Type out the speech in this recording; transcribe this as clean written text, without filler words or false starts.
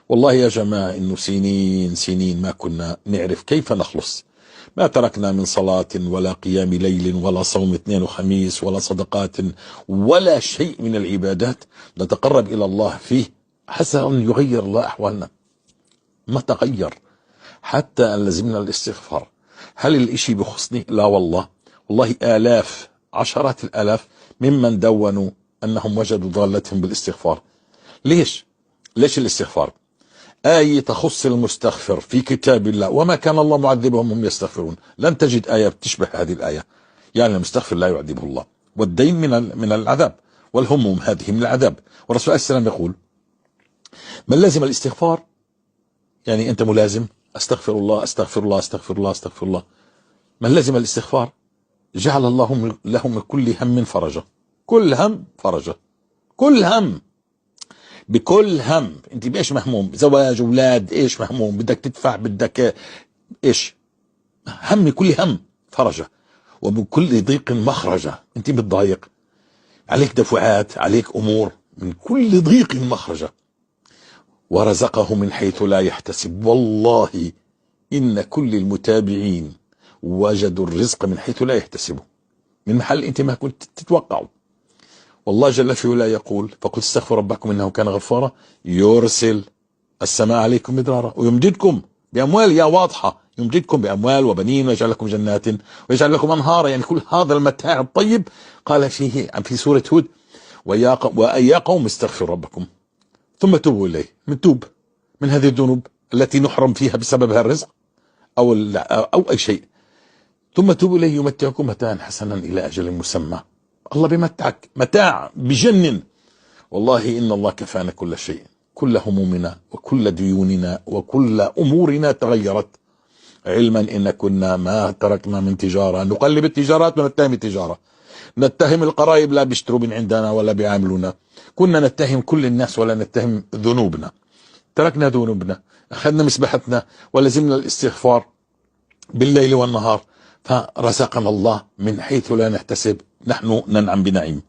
والله يا جماعة إنه سنين سنين ما كنا نعرف كيف نخلص. ما تركنا من صلاة ولا قيام ليل ولا صوم اثنين وخميس ولا صدقات ولا شيء من العبادات نتقرب إلى الله فيه حتى أن يغير الله أحوالنا. ما تغير حتى أن لزمنا الاستغفار. هل الإشي بخصني؟ لا والله. والله آلاف عشرات الآلاف ممن دونوا أنهم وجدوا ضالتهم بالاستغفار. ليش الاستغفار؟ آية تخص المستغفر في كتاب الله، وما كان الله معذبهم هم يستغفرون. لن تجد آية تشبه هذه الآية. يعني المستغفر لا يعذبه الله، والدين من العذاب، والهموم هذه من العذاب. والرسول عليه السلام يقول: من لازم الاستغفار، يعني أنت ملازم أستغفر الله أستغفر الله أستغفر الله أستغفر الله. من لازم الاستغفار جعل الله له من كل هم فرجا. كل هم فرجا، كل هم، بكل هم. انت بايش مهموم؟ زواج، اولاد، ايش مهموم؟ بدك تدفع، بدك ايش؟ هم، كل هم فرجه، ومن كل ضيق مخرجه. انت متضايق، عليك دفعات، عليك امور، من كل ضيق مخرجه. ورزقه من حيث لا يحتسب. والله ان كل المتابعين وجدوا الرزق من حيث لا يحتسبوا، من محل انت ما كنت تتوقعه. والله جل في علاه يقول: فقل استغفروا ربكم انه كان غفارا يرسل السماء عليكم مدرارا ويمددكم باموال. يا واضحه، يمددكم باموال وبنين ويجعل لكم جنات ويجعل لكم انهارا. يعني كل هذا المتاع الطيب قال فيه في سوره هود: ويا قوم استغفروا ربكم ثم توبوا اليه. نتوب من هذه الذنوب التي نحرم فيها بسببها الرزق او اي شيء. ثم توبوا اليه يمتعكم متاعا حسنا الى اجل مسمى. الله بمتعك متاع بجنن. والله إن الله كفانا كل شيء. كل همومنا وكل ديوننا وكل أمورنا تغيرت، علما إن كنا ما تركنا من تجارة نقلب التجارات ونتهم التجارة، نتهم القرايب لا بيشتروا من عندنا ولا بيعاملونا، كنا نتهم كل الناس ولا نتهم ذنوبنا. تركنا ذنوبنا، أخذنا مسبحتنا ولزمنا الاستغفار بالليل والنهار، فرزقنا الله من حيث لا نحتسب. نحن ننعم بنعيم.